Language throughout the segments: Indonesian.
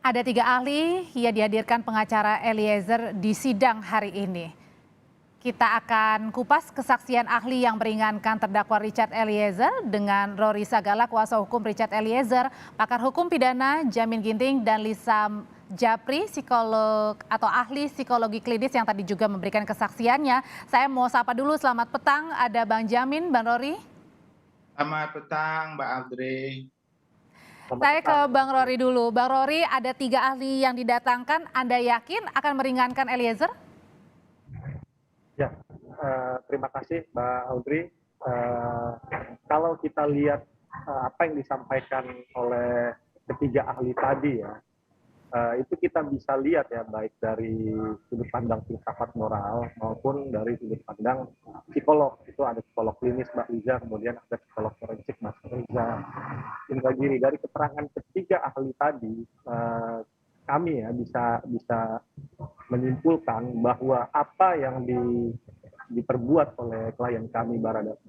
Ada 3 ahli yang dihadirkan pengacara Eliezer di sidang hari ini. Kita akan kupas kesaksian ahli yang meringankan terdakwa Richard Eliezer dengan Rory Sagala, kuasa hukum Richard Eliezer, pakar hukum pidana Jamin Ginting, dan Lisa Japri, psikolog atau ahli psikologi klinis yang tadi juga memberikan kesaksiannya. Saya mau sapa dulu, selamat petang, ada Bang Jamin, Bang Rory. Selamat petang, Mbak Audrey. Selamat Saya ke petang. Bang Rory dulu. Bang Rory, ada 3 ahli yang didatangkan, Anda yakin akan meringankan Eliezer? Ya, terima kasih Mbak Audrey. Kalau kita lihat apa yang disampaikan oleh ketiga ahli tadi ya, itu kita bisa lihat ya baik dari sudut pandang filsafat moral maupun dari sudut pandang psikolog. Itu ada psikolog klinis Mbak Liza, kemudian ada psikolog forensik Mas Reza Indragiri. Dari keterangan ketiga ahli tadi, kami ya bisa menyimpulkan bahwa apa yang diperbuat oleh klien kami Baradari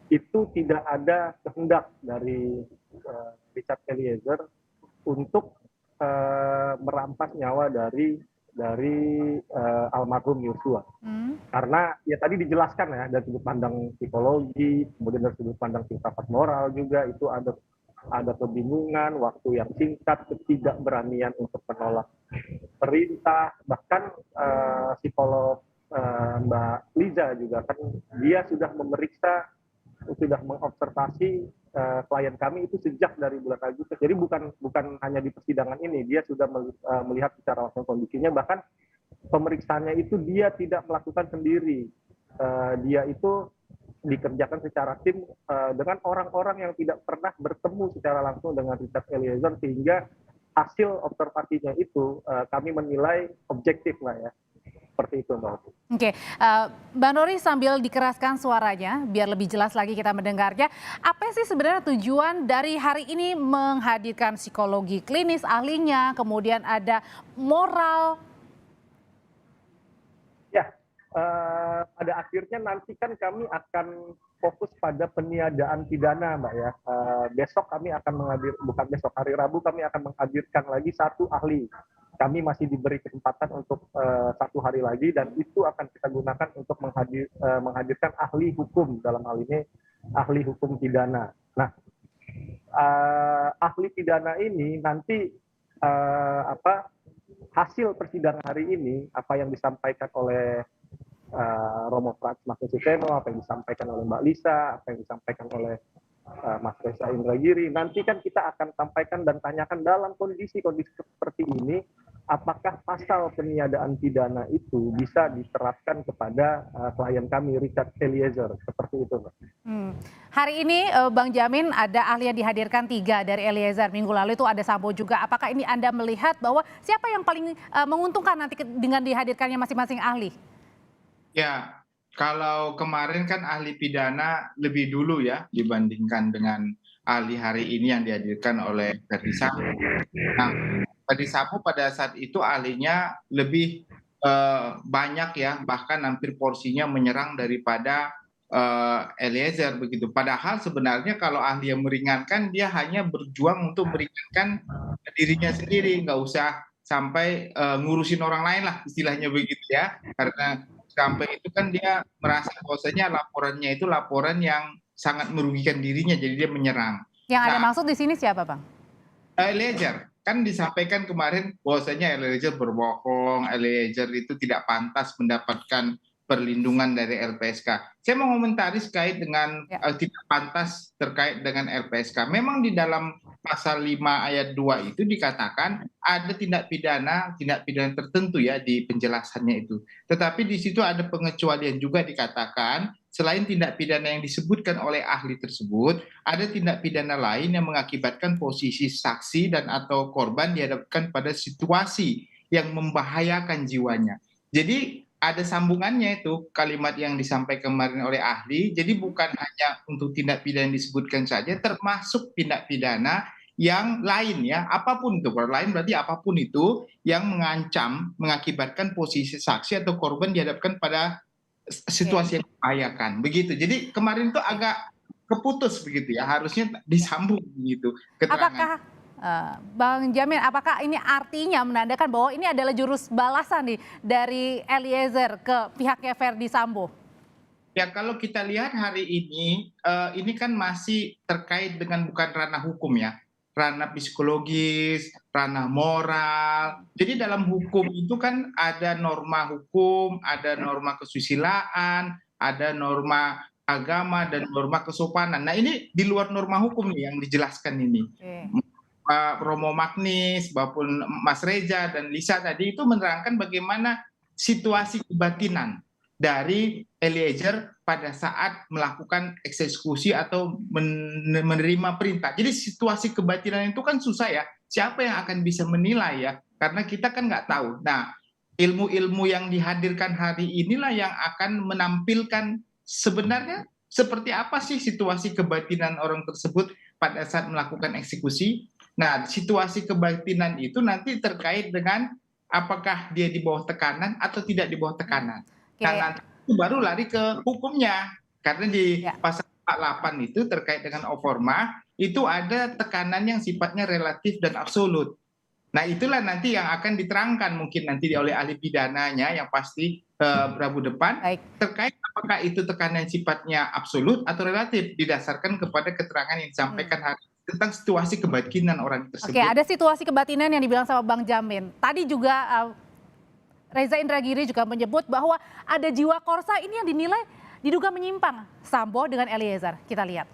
itu tidak ada kehendak dari Richard Eliezer untuk merampas nyawa dari almarhum Yosua. Karena ya tadi dijelaskan ya dari sudut pandang psikologi, kemudian dari sudut pandang filsafat moral juga itu ada kebingungan, waktu yang singkat, ketidakberanian untuk menolak perintah, bahkan psikolog Mbak Liza juga kan dia sudah memeriksa, sudah mengobservasi klien kami itu sejak dari bulan Agustus. Jadi bukan hanya di persidangan ini, dia sudah melihat secara langsung kondisinya, bahkan pemeriksaannya itu dia tidak melakukan sendiri. Dia itu dikerjakan secara tim dengan orang-orang yang tidak pernah bertemu secara langsung dengan Richard Eliezer, sehingga hasil observasinya itu kami menilai objektif lah ya. Seperti itu Mbak. Oke, Bang Rory sambil dikeraskan suaranya biar lebih jelas lagi kita mendengarnya. Apa sih sebenarnya tujuan dari hari ini menghadirkan psikologi klinis ahlinya, kemudian ada moral? Ya, pada akhirnya nanti kan kami akan fokus pada peniadaan pidana Mbak ya. Besok kami akan bukan besok, hari Rabu kami akan menghadirkan lagi 1 ahli. Kami masih diberi kesempatan untuk 1 hari lagi, dan itu akan kita gunakan untuk menghadirkan ahli hukum, dalam hal ini ahli hukum pidana. Nah, ahli pidana ini nanti hasil persidangan hari ini, apa yang disampaikan oleh Romo Frans Magnisuteno, apa yang disampaikan oleh Mbak Lisa, apa yang disampaikan oleh Mas Reza Indragiri, nanti kan kita akan sampaikan dan tanyakan dalam kondisi-kondisi seperti ini, apakah pasal peniadaan pidana itu bisa diterapkan kepada klien kami Richard Eliezer, seperti itu Mbak. Hari ini Bang Jamin ada ahli yang dihadirkan 3 dari Eliezer. Minggu lalu itu ada Sambo juga. Apakah ini Anda melihat bahwa siapa yang paling menguntungkan nanti dengan dihadirkannya masing-masing ahli? Ya, kalau kemarin kan ahli pidana lebih dulu ya dibandingkan dengan ahli hari ini yang dihadirkan oleh Ferdy Sambo. Nah, Ferdy Sambo pada saat itu ahlinya lebih banyak ya, bahkan hampir porsinya menyerang daripada Eliezer begitu. Padahal sebenarnya kalau ahli yang meringankan, dia hanya berjuang untuk meringankan dirinya sendiri, nggak usah sampai ngurusin orang lain lah, istilahnya begitu ya. Karena sampai itu kan dia merasa bahwasanya laporannya itu laporan yang sangat merugikan dirinya, jadi dia menyerang. Yang Anda Nah, maksud di sini siapa, Bang? Eliezer kan disampaikan kemarin bahwasanya Eliezer berbohong, Eliezer itu tidak pantas mendapatkan perlindungan dari LPSK. Saya mau komentari terkait dengan tidak pantas terkait dengan LPSK. Memang di dalam pasal 5 ayat 2 itu dikatakan ada tindak pidana tertentu ya di penjelasannya itu. Tetapi di situ ada pengecualian juga, dikatakan selain tindak pidana yang disebutkan oleh ahli tersebut, ada tindak pidana lain yang mengakibatkan posisi saksi dan atau korban dihadapkan pada situasi yang membahayakan jiwanya. Jadi ada sambungannya itu kalimat yang disampaikan kemarin oleh ahli. Jadi bukan hanya untuk tindak pidana yang disebutkan saja, termasuk tindak pidana yang lain ya, apapun itu. Kalau lain berarti apapun itu yang mengancam, mengakibatkan posisi saksi atau korban dihadapkan pada situasi yang membahayakan begitu. Jadi kemarin itu agak keputus begitu ya, harusnya disambung begitu keterangan. Bang Jamin, apakah ini artinya menandakan bahwa ini adalah jurus balasan nih dari Eliezer ke pihaknya Verdi Sambo? Ya, kalau kita lihat hari ini kan masih terkait dengan bukan ranah hukum ya, ranah psikologis, ranah moral. Jadi dalam hukum itu kan ada norma hukum, ada norma kesusilaan, ada norma agama dan norma kesopanan. Nah, ini di luar norma hukum nih yang dijelaskan ini. Oke. Pak Romo Magnis maupun Mas Reza dan Lisa tadi itu menerangkan bagaimana situasi kebatinan dari Eliezer pada saat melakukan eksekusi atau menerima perintah. Jadi situasi kebatinan itu kan susah ya. Siapa yang akan bisa menilai ya? Karena kita kan nggak tahu. Nah, ilmu-ilmu yang dihadirkan hari inilah yang akan menampilkan sebenarnya seperti apa sih situasi kebatinan orang tersebut pada saat melakukan eksekusi. Nah, situasi kebatinan itu nanti terkait dengan apakah dia di bawah tekanan atau tidak di bawah tekanan. Nah, Oke. nanti itu baru lari ke hukumnya. Karena di Ya. pasal 48 itu terkait dengan oforma, itu ada tekanan yang sifatnya relatif dan absolut. Nah, itulah nanti yang akan diterangkan mungkin nanti oleh ahli pidananya yang pasti Rabu depan, Baik. terkait apakah itu tekanan sifatnya absolut atau relatif didasarkan kepada keterangan yang disampaikan hari tentang situasi kebatinan orang Oke, tersebut. ada situasi kebatinan yang dibilang sama Bang Jamin. Tadi juga Reza Indragiri juga menyebut bahwa ada jiwa korsa ini yang dinilai diduga menyimpang Sambo dengan Eliezer. Kita lihat.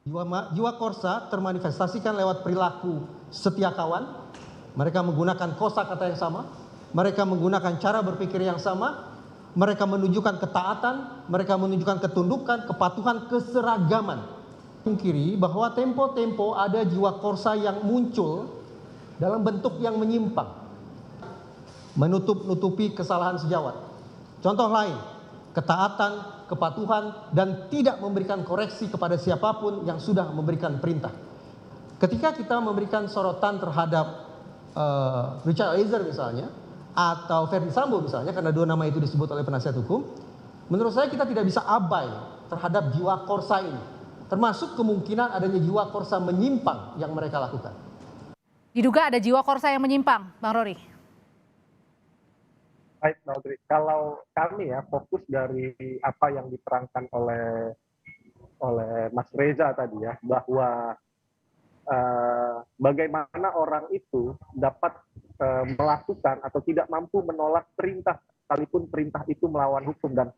Jiwa korsa termanifestasikan lewat perilaku setia kawan. Mereka menggunakan kosakata yang sama. Mereka menggunakan cara berpikir yang sama. Mereka menunjukkan ketaatan. Mereka menunjukkan ketundukan, kepatuhan, keseragaman. Pungkiri bahwa tempo-tempo ada jiwa korsa yang muncul dalam bentuk yang menyimpang. Menutup-nutupi kesalahan sejawat. Contoh lain, ketaatan, kepatuhan, dan tidak memberikan koreksi kepada siapapun yang sudah memberikan perintah. Ketika kita memberikan sorotan terhadap Richard Eliezer misalnya, atau Verdi Sambo misalnya, karena dua nama itu disebut oleh penasihat hukum, menurut saya kita tidak bisa abai terhadap jiwa korsa ini. Termasuk kemungkinan adanya jiwa korsa menyimpang yang mereka lakukan. Diduga ada jiwa korsa yang menyimpang, Bang Rory. Baik, Naudri. Kalau kami ya fokus dari apa yang diterangkan oleh Mas Reza tadi ya, bahwa bagaimana orang itu dapat melakukan atau tidak mampu menolak perintah, sekalipun perintah itu melawan hukum. Dan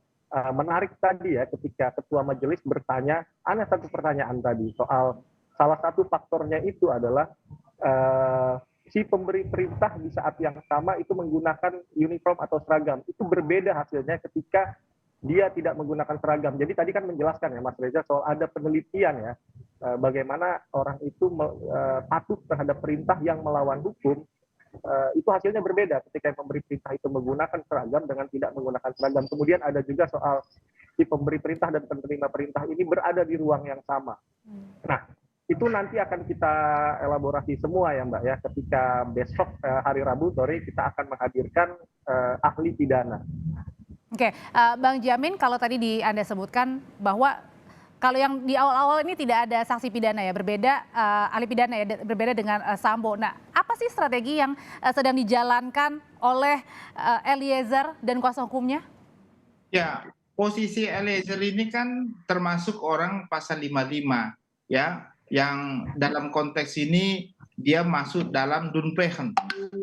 menarik tadi ya ketika ketua majelis bertanya, ada satu pertanyaan tadi soal salah satu faktornya itu adalah si pemberi perintah di saat yang sama itu menggunakan uniform atau seragam. Itu berbeda hasilnya ketika dia tidak menggunakan seragam. Jadi tadi kan menjelaskan ya Mas Reza soal ada penelitian ya, bagaimana orang itu patuh terhadap perintah yang melawan hukum. Itu hasilnya berbeda ketika yang pemberi perintah itu menggunakan seragam dengan tidak menggunakan seragam. Kemudian ada juga soal si pemberi perintah dan penerima perintah ini berada di ruang yang sama. Nah, itu nanti akan kita elaborasi semua ya Mbak ya, ketika besok hari Rabu sore kita akan menghadirkan ahli pidana. Oke, Bang Jamin, kalau tadi Anda sebutkan bahwa kalau yang di awal-awal ini tidak ada saksi pidana ya, berbeda ahli pidana ya, berbeda dengan Sambo. Nah, apa sih strategi yang sedang dijalankan oleh Eliezer dan kuasa hukumnya? Ya, posisi Eliezer ini kan termasuk orang pasal 55 ya, yang dalam konteks ini dia masuk dalam Dunplegen.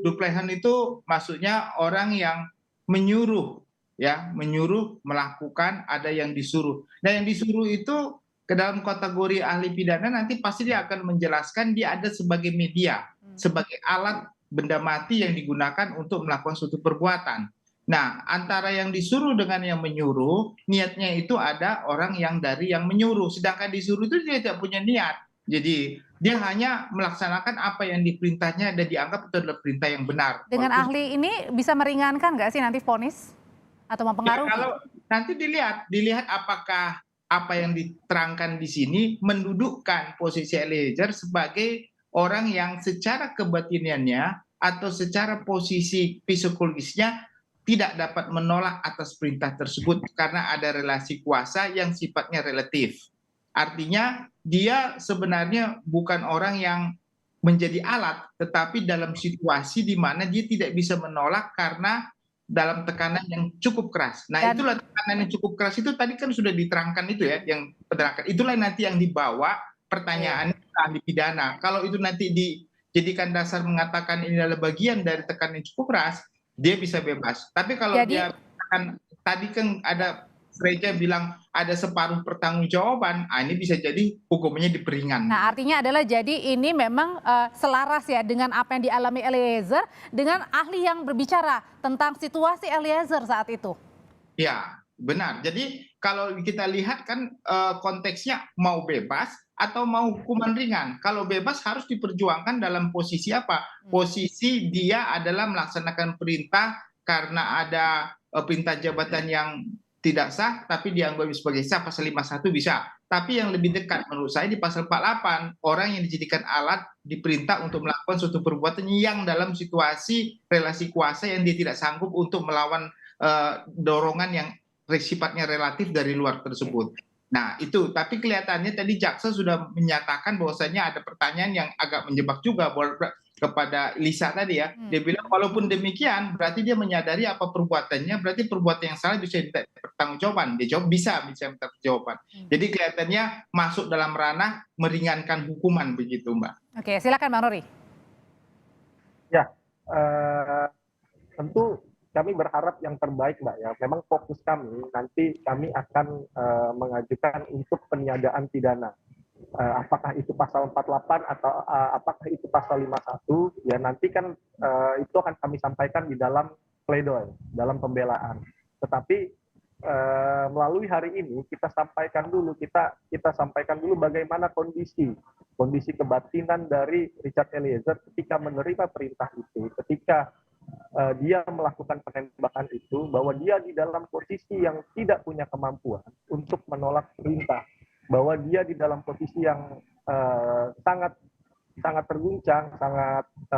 Dunplegen itu maksudnya orang yang menyuruh ya, menyuruh melakukan, ada yang disuruh. Nah, yang disuruh itu ke dalam kategori ahli pidana nanti pasti dia akan menjelaskan dia ada sebagai media, sebagai alat benda mati yang digunakan untuk melakukan suatu perbuatan. Nah, antara yang disuruh dengan yang menyuruh, niatnya itu ada orang yang dari yang menyuruh, sedangkan disuruh itu dia tidak punya niat. Jadi dia hanya melaksanakan apa yang diperintahnya dan dianggap itu adalah perintah yang benar. Dengan ahli ini bisa meringankan nggak sih nanti vonis atau mempengaruhi? Ya, kalau nanti dilihat apakah apa yang diterangkan di sini mendudukkan posisi Eliezer sebagai orang yang secara kebatinannya atau secara posisi psikologisnya tidak dapat menolak atas perintah tersebut karena ada relasi kuasa yang sifatnya relatif. Artinya dia sebenarnya bukan orang yang menjadi alat, tetapi dalam situasi di mana dia tidak bisa menolak karena dalam tekanan yang cukup keras. Nah, Dan itulah tekanan yang cukup keras itu tadi kan sudah diterangkan itu ya, yang penerangkan. Itulah nanti yang dibawa pertanyaan ke ahli pidana. Kalau itu nanti dijadikan dasar mengatakan ini adalah bagian dari tekanan yang cukup keras, dia bisa bebas. Tapi kalau jadi dia akan tadi kan ada Freja bilang ada separuh pertanggungjawaban, ini bisa jadi hukumnya diperingan. nah, artinya adalah jadi ini memang selaras ya dengan apa yang dialami Eliezer dengan ahli yang berbicara tentang situasi Eliezer saat itu. Ya, benar. Jadi kalau kita lihat kan konteksnya mau bebas atau mau hukuman ringan. Kalau bebas harus diperjuangkan dalam posisi apa? Posisi dia adalah melaksanakan perintah karena ada perintah jabatan yang tidak sah, tapi dianggap sebagai sah, pasal 51 bisa. Tapi yang lebih dekat menurut saya di pasal 48, orang yang dijadikan alat diperintah untuk melakukan suatu perbuatan yang dalam situasi relasi kuasa yang dia tidak sanggup untuk melawan dorongan yang sifatnya relatif dari luar tersebut. Nah itu, tapi kelihatannya tadi jaksa sudah menyatakan bahwasanya ada pertanyaan yang agak menjebak juga kepada Lisa tadi ya. Dia bilang walaupun demikian berarti dia menyadari apa perbuatannya, berarti perbuatan yang salah bisa diminta pertanggungjawaban. Dia jawab bisa minta pertanggungjawaban. Jadi kelihatannya masuk dalam ranah meringankan hukuman begitu, Mbak. Oke, silakan Bang Rory. Ya, tentu kami berharap yang terbaik, Mbak ya. Memang fokus kami nanti kami akan mengajukan untuk peniadaan pidana. Apakah itu pasal 48 atau apakah itu pasal 51, ya nanti kan itu akan kami sampaikan di dalam pledoi, dalam pembelaan. Tetapi melalui hari ini kita sampaikan dulu bagaimana kondisi kebatinan dari Richard Eliezer ketika menerima perintah itu, ketika dia melakukan penembakan itu, bahwa dia di dalam posisi yang tidak punya kemampuan untuk menolak perintah, bahwa dia di dalam posisi yang sangat terguncang,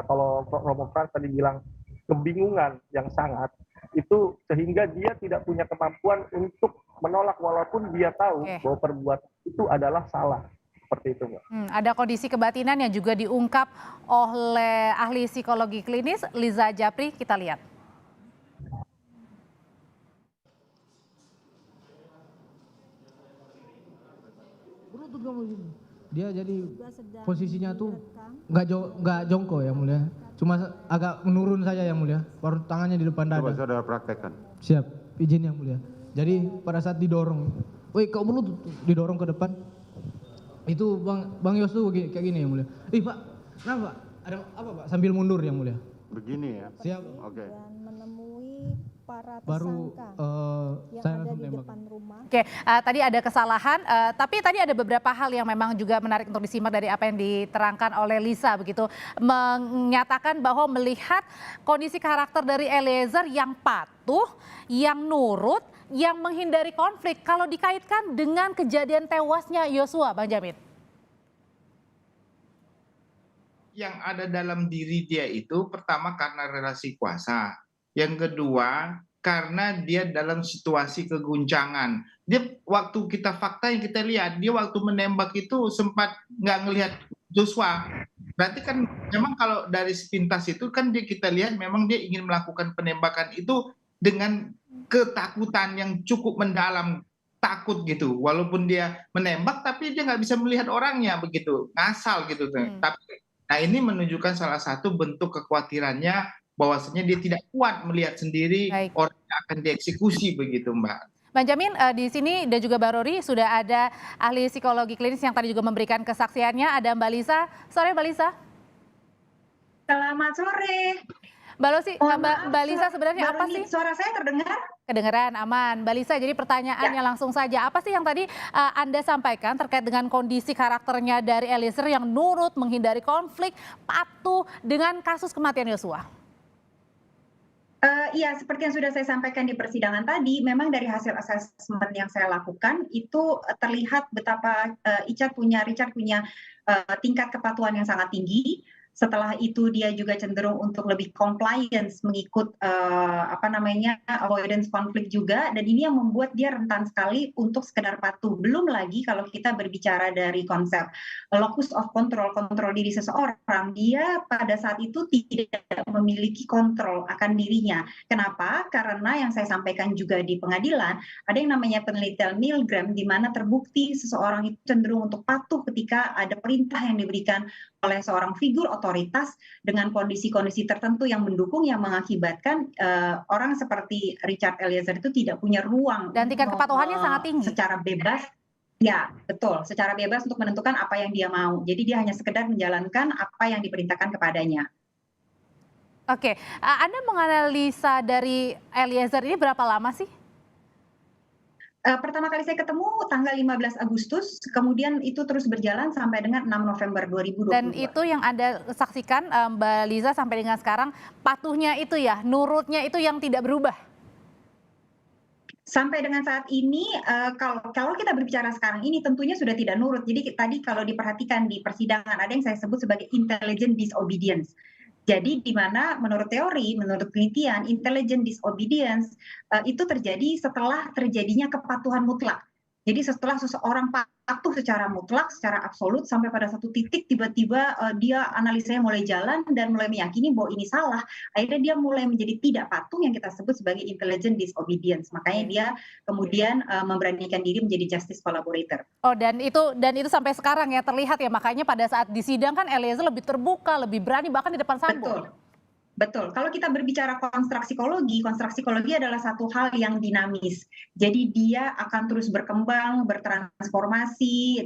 kalau Romo Frans tadi bilang kebingungan yang sangat, itu sehingga dia tidak punya kemampuan untuk menolak walaupun dia tahu bahwa perbuatan itu adalah salah. Seperti itu, Mbak. Ada kondisi kebatinan yang juga diungkap oleh ahli psikologi klinis Liza Japri, kita lihat. Dia jadi posisinya tuh nggak jongkok ya mulia, cuma agak menurun saja yang mulia, baru tangannya di depan dada. Coba saudara praktekkan. Siap, izin yang mulia. Jadi pada saat didorong, woi kau mulut didorong ke depan, itu bang Yos tuh kayak gini yang mulia. Pak, kenapa? Ada apa Pak? Sambil mundur yang mulia. Begini ya. Siap. Oke. Dan menemui para Baru tersangka yang saya ada langsung di tembak. depan rumah. Oke, tadi ada kesalahan, tapi tadi ada beberapa hal yang memang juga menarik untuk disimak dari apa yang diterangkan oleh Lisa begitu, menyatakan bahwa melihat kondisi karakter dari Eliezer yang patuh, yang nurut, yang menghindari konflik. Kalau dikaitkan dengan kejadian tewasnya Yosua, Bang Jamin. Yang ada dalam diri dia itu pertama karena relasi kuasa. Yang kedua karena dia dalam situasi keguncangan. Dia waktu kita fakta yang kita lihat, dia waktu menembak itu sempat nggak ngelihat Joshua. Berarti kan memang kalau dari sepintas itu kan kita lihat memang dia ingin melakukan penembakan itu dengan ketakutan yang cukup mendalam, takut gitu. Walaupun dia menembak tapi dia nggak bisa melihat orangnya begitu, ngasal gitu. Tapi nah ini menunjukkan salah satu bentuk kekhawatirannya bahwasanya dia tidak kuat melihat sendiri orang yang akan dieksekusi begitu, Mbak. Bang Jamin, di sini dan juga Bang Rory sudah ada ahli psikologi klinis yang tadi juga memberikan kesaksiannya. Ada Mbak Lisa. Sore Mbak Lisa. Selamat sore. Mbak Lisa sebenarnya apa sih? Suara saya terdengar? Kedengeran, aman. Mbak Lisa, jadi pertanyaannya langsung saja. Apa sih yang tadi Anda sampaikan terkait dengan kondisi karakternya dari Eliezer yang nurut, menghindari konflik, patuh dengan kasus kematian Yosua? Iya, seperti yang sudah saya sampaikan di persidangan tadi, memang dari hasil asesmen yang saya lakukan itu terlihat betapa Richard punya tingkat kepatuhan yang sangat tinggi, Setelah itu dia juga cenderung untuk lebih compliance, mengikut avoidance konflik juga, dan ini yang membuat dia rentan sekali untuk sekedar patuh. Belum lagi kalau kita berbicara dari konsep locus of control, kontrol diri seseorang, dia pada saat itu tidak memiliki kontrol akan dirinya. Kenapa? Karena yang saya sampaikan juga di pengadilan, ada yang namanya penelitian Milgram, di mana terbukti seseorang itu cenderung untuk patuh ketika ada perintah yang diberikan oleh seorang figur otoritas dengan kondisi-kondisi tertentu yang mendukung, yang mengakibatkan orang seperti Richard Eliezer itu tidak punya ruang Dan tingkat kepatuhannya sangat tinggi. secara bebas. Ya, betul. Secara bebas untuk menentukan apa yang dia mau. Jadi dia hanya sekedar menjalankan apa yang diperintahkan kepadanya. Oke, Anda menganalisa dari Eliezer ini berapa lama sih? Pertama kali saya ketemu tanggal 15 Agustus, kemudian itu terus berjalan sampai dengan 6 November 2022. Dan itu yang Anda saksikan, Mbak Liza, sampai dengan sekarang, patuhnya itu ya, nurutnya itu yang tidak berubah? Sampai dengan saat ini, kalau kita berbicara sekarang ini tentunya sudah tidak nurut. Jadi tadi kalau diperhatikan di persidangan, ada yang saya sebut sebagai intelligent disobedience. Jadi di mana menurut teori, menurut penelitian, intelligent disobedience itu terjadi setelah terjadinya kepatuhan mutlak. Jadi setelah seseorang patuh secara mutlak, secara absolut, sampai pada satu titik tiba-tiba dia analisanya mulai jalan dan mulai meyakini bahwa ini salah, akhirnya dia mulai menjadi tidak patuh, yang kita sebut sebagai intelligent disobedience. Makanya dia kemudian memberanikan diri menjadi justice collaborator. Oh, dan itu sampai sekarang ya terlihat ya, makanya pada saat di sidang kan Eliezer lebih terbuka, lebih berani bahkan di depan Sambo. Betul. Kalau kita berbicara konstruk psikologi adalah satu hal yang dinamis. Jadi dia akan terus berkembang, bertransformasi,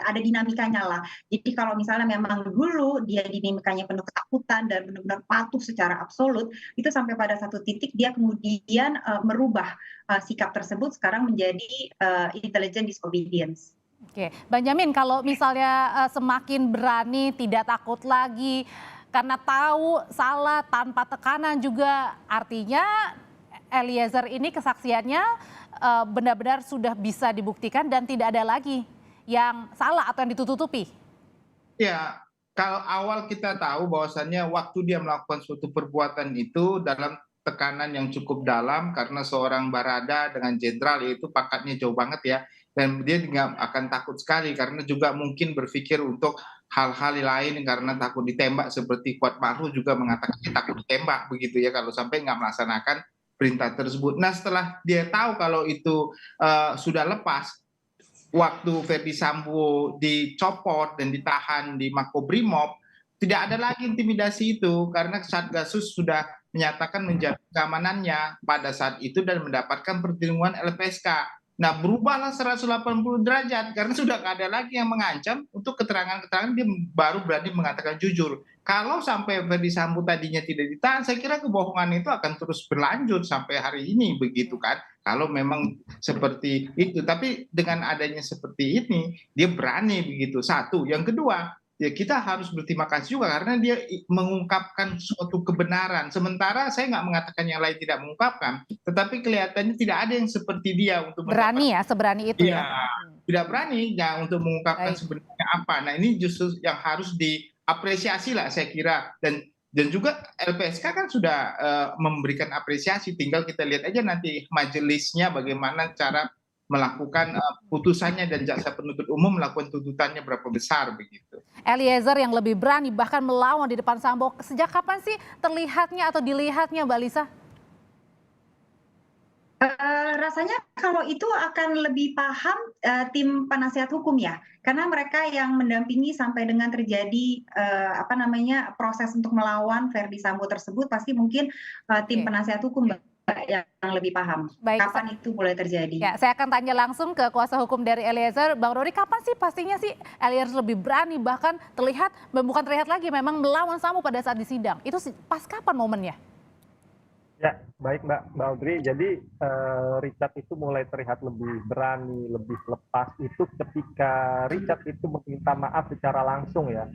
ada dinamikanya lah. Jadi kalau misalnya memang dulu dia dinamikanya penuh ketakutan dan benar-benar patuh secara absolut, itu sampai pada satu titik dia kemudian merubah sikap tersebut sekarang menjadi intelligent disobedience. Oke, Benjamin, kalau misalnya semakin berani, tidak takut lagi, karena tahu salah tanpa tekanan juga, artinya Eliezer ini kesaksiannya benar-benar sudah bisa dibuktikan dan tidak ada lagi yang salah atau yang ditutupi. Ya, kalau awal kita tahu bahwasannya waktu dia melakukan suatu perbuatan itu dalam tekanan yang cukup dalam, karena seorang Barada dengan jenderal itu pangkatnya jauh banget ya, dan dia nggak akan takut sekali karena juga mungkin berpikir untuk hal-hal lain karena takut ditembak, seperti Kuat Ma'ruf juga mengatakan dia takut ditembak begitu ya kalau sampai nggak melaksanakan perintah tersebut. Nah, setelah dia tahu kalau itu sudah lepas, waktu Ferdi Sambo dicopot dan ditahan di Makobrimob, tidak ada lagi intimidasi itu karena Satgasus sudah menyatakan menjaga keamanannya pada saat itu dan mendapatkan perlindungan LPSK. Nah, berubahlah 180 derajat karena sudah nggak ada lagi yang mengancam. Untuk keterangan-keterangan dia baru berani mengatakan jujur. Kalau sampai Ferdi Sambo tadinya tidak ditahan, saya kira kebohongan itu akan terus berlanjut sampai hari ini begitu kan. Kalau memang seperti itu, tapi dengan adanya seperti ini, dia berani begitu. Satu, yang kedua, ya kita harus berterima kasih juga karena dia mengungkapkan suatu kebenaran. Sementara saya nggak mengatakan yang lain tidak mengungkapkan, tetapi kelihatannya tidak ada yang seperti dia untuk berani ya, seberani itu ya. Tidak berani ya untuk mengungkapkan sebenarnya apa. Nah, ini justru yang harus diapresiasi lah saya kira, dan juga LPSK kan sudah memberikan apresiasi, tinggal kita lihat aja nanti majelisnya bagaimana cara melakukan putusannya dan jaksa penuntut umum melakukan tuntutannya berapa besar begitu. Eliezer yang lebih berani bahkan melawan di depan Sambo, sejak kapan sih terlihatnya atau dilihatnya, Mbak Lisa? Rasanya kalau itu akan lebih paham tim penasihat hukum ya, karena mereka yang mendampingi sampai dengan terjadi proses untuk melawan Ferdi Sambo tersebut, pasti mungkin tim penasihat hukum yang lebih paham. Baik, kapan itu boleh terjadi. Ya, saya akan tanya langsung ke kuasa hukum dari Eliezer, Bang Rory, kapan sih pastinya sih Eliezer lebih berani, bahkan terlihat, bukan terlihat lagi, memang melawan Sambo pada saat di sidang. Itu pas kapan momennya? Ya, baik Mbak Audrey. Jadi Richard itu mulai terlihat lebih berani, lebih lepas itu ketika Richard itu meminta maaf secara langsung ya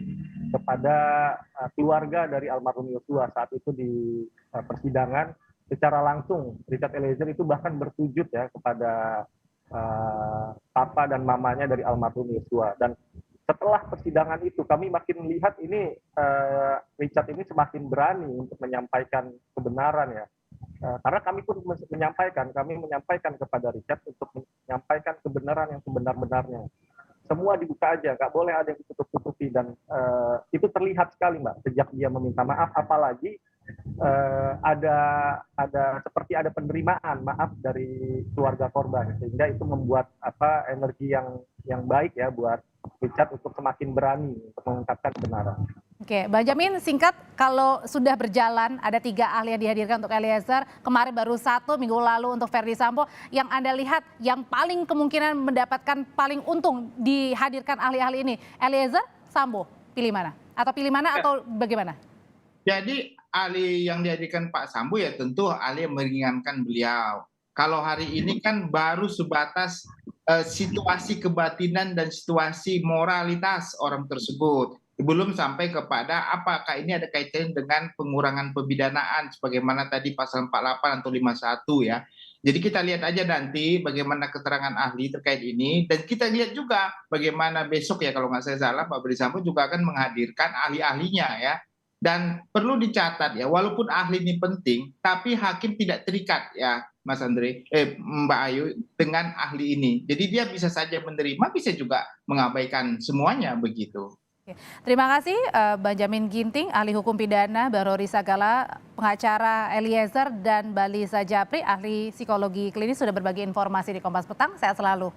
kepada keluarga dari almarhum Yosua saat itu di persidangan. Secara langsung Richard Eliezer itu bahkan bersujud ya kepada papa dan mamanya dari almarhum Yosua, dan setelah persidangan itu kami makin melihat ini Richard ini semakin berani untuk menyampaikan kebenaran ya. Karena kami pun menyampaikan kepada Richard untuk menyampaikan kebenaran yang sebenar-benarnya. Semua dibuka aja, nggak boleh ada yang ditutup-tutupi, dan itu terlihat sekali Mbak sejak dia meminta maaf, apalagi seperti ada penerimaan maaf dari keluarga korban, sehingga itu membuat energi yang baik ya buat Richard untuk semakin berani untuk mengungkapkan kebenaran. Oke, Bang Jamin, singkat, kalau sudah berjalan ada 3 ahli yang dihadirkan untuk Eliezer, kemarin baru 1 minggu lalu untuk Verdi Sambo, yang Anda lihat yang paling kemungkinan mendapatkan paling untung dihadirkan ahli-ahli ini, Eliezer, Sambo, pilih mana? Atau pilih mana atau bagaimana? Jadi ahli yang dihadirkan Pak Sambo ya tentu ahli yang meringankan beliau. Kalau hari ini kan baru sebatas situasi kebatinan dan situasi moralitas orang tersebut. Belum sampai kepada apakah ini ada kaitannya dengan pengurangan pemidanaan sebagaimana tadi pasal 48 atau 51 ya. Jadi kita lihat aja nanti bagaimana keterangan ahli terkait ini, dan kita lihat juga bagaimana besok ya kalau nggak saya salah Pak Verdi Sambo juga akan menghadirkan ahli-ahlinya ya. Dan perlu dicatat ya, walaupun ahli ini penting, tapi hakim tidak terikat ya Mas Andre, Mbak Ayu, dengan ahli ini. Jadi dia bisa saja menerima, bisa juga mengabaikan semuanya begitu. Terima kasih Bang Jamin Ginting, ahli hukum pidana, Bang Rory Sagala, pengacara Eliezer, dan Mbak Lisa Japri, ahli psikologi klinis sudah berbagi informasi di Kompas Petang. Sehat selalu.